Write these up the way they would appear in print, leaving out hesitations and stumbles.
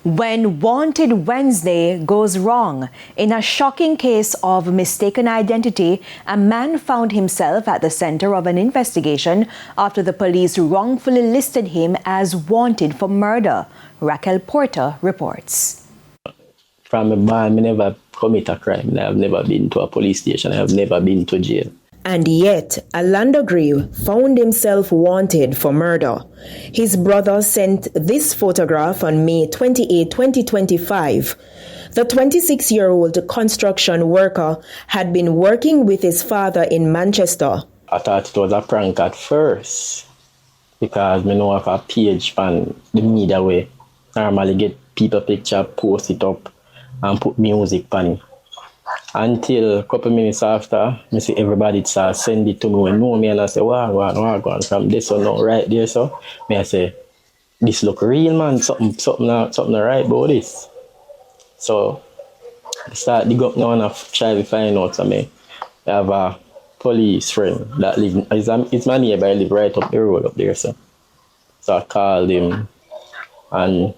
When Wanted Wednesday goes wrong. In a shocking case of mistaken identity, a man found himself at the center of an investigation after the police wrongfully listed him as wanted for murder. Raquel Porter reports. From a man, I never commit a crime. I have never been to a police station. I have never been to jail. And yet, Orlando Grieve found himself wanted for murder. His brother sent this photograph on May 28, 2025. The 26-year-old construction worker had been working with his father in Manchester. I thought it was a prank at first because I know of a page on the media where normally get people picture, post it up and put music on it. Until a couple minutes after, I see everybody start send it to me and know me, and I say, wow, from this one now, right there, so I say, this look real, man, something right about this. So I start dig up now and I try to find out. So I have a police friend that live, it's my neighbor, I live right up the road up there, so I called him and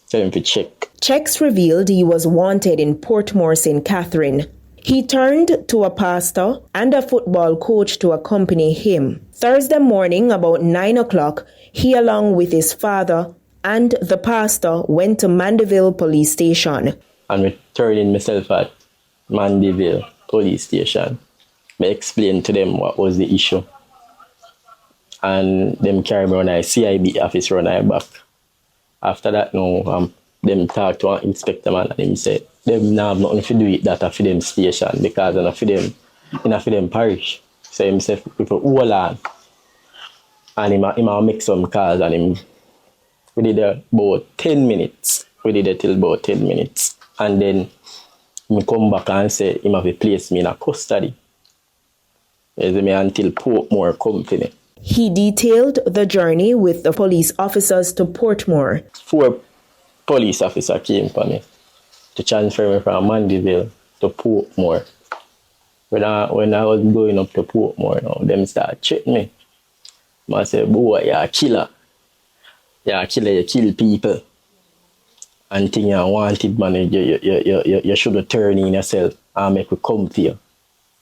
tell him to check. Checks revealed he was wanted in Portmore, St. Catherine. He turned to a pastor and a football coach to accompany him. Thursday morning, about 9 o'clock, he, along with his father and the pastor, went to Mandeville Police Station. And returning myself at Mandeville Police Station, I explained to them what was the issue. And them carry me on a CIB office run I back. After that, them talk to an inspector man and him say, them now have nothing to do with that for them station because enough for them parish. So him say, people hold on. And him make some calls and we did about 10 minutes. We did it till about 10 minutes. And then he come back and say, him have to place me in a custody. Until Portmore come for me. He detailed the journey with the police officers to Portmore. 4 police officers came for me to transfer me from Mandeville to Portmore. When I was going up to Portmore, them start checking me. I said, boy, you're a killer. You're a killer, you kill people. And think you're wanted, man, you should have turned in yourself and make me come to you.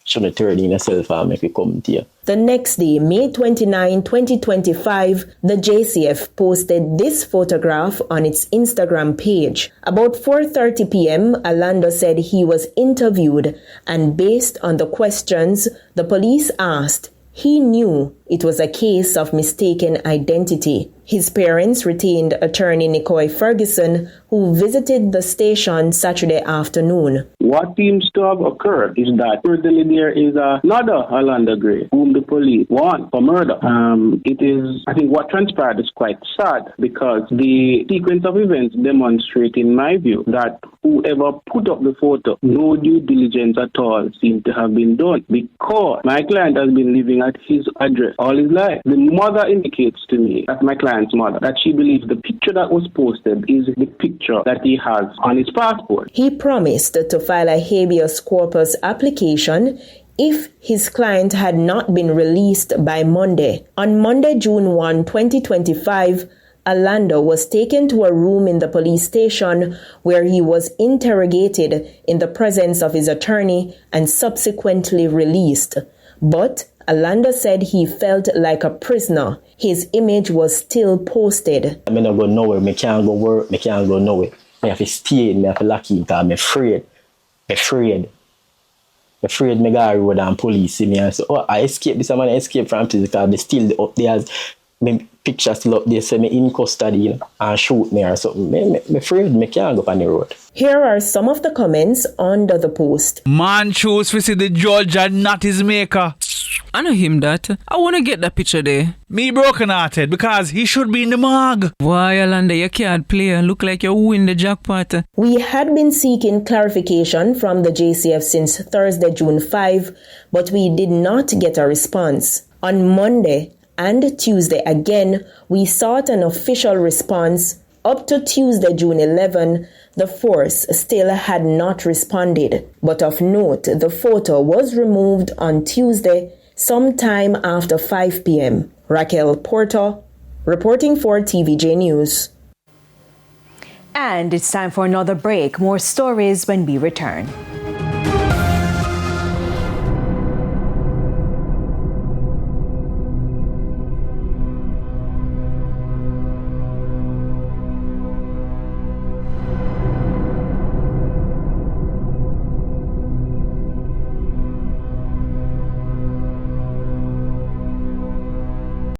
Should have turned in yourself and make me come to you. The next day, May 29, 2025, the JCF posted this photograph on its Instagram page. About 4:30 p.m., Orlando said he was interviewed, and based on the questions the police asked, he knew it was a case of mistaken identity. His parents retained attorney Nicoy Ferguson, who visited the station Saturday afternoon. What seems to have occurred is that furtherly there is another Orlando Gray whom the police want for murder. I think what transpired is quite sad because the sequence of events demonstrate, in my view, that whoever put up the photo, no due diligence at all seems to have been done because my client has been living at his address all his life. The mother indicates to me, that's my client's mother, that she believes the picture that was posted is the picture that he has on his passport. He promised to file a habeas corpus application if his client had not been released by Monday. On Monday, June 1, 2025, Orlando was taken to a room in the police station where he was interrogated in the presence of his attorney and subsequently released. But Orlando said he felt like a prisoner. His image was still posted. I'm not going nowhere. I can't go work. I can't go nowhere. I have to stay. I have to lock in because I'm afraid. I'm afraid me go road and police see me and say, oh, I escaped this. I escaped from prison because they still up there. My picture still up there, say me in custody and shoot me or something. I'm afraid I can't go on the road. Here are some of the comments under the post. Man chose to see the judge and not his maker. I know him that. I want to get that picture there. Me broken hearted because he should be in the morgue. Why, Orlando, you can't play. Look like you win the jackpot. We had been seeking clarification from the JCF since Thursday, June 5, but we did not get a response. On Monday and Tuesday again, we sought an official response. Up to Tuesday, June 11, the force still had not responded. But of note, the photo was removed on Tuesday, sometime after 5 p.m. Raquel Porter, reporting for TVJ News. And it's time for another break. More stories when we return.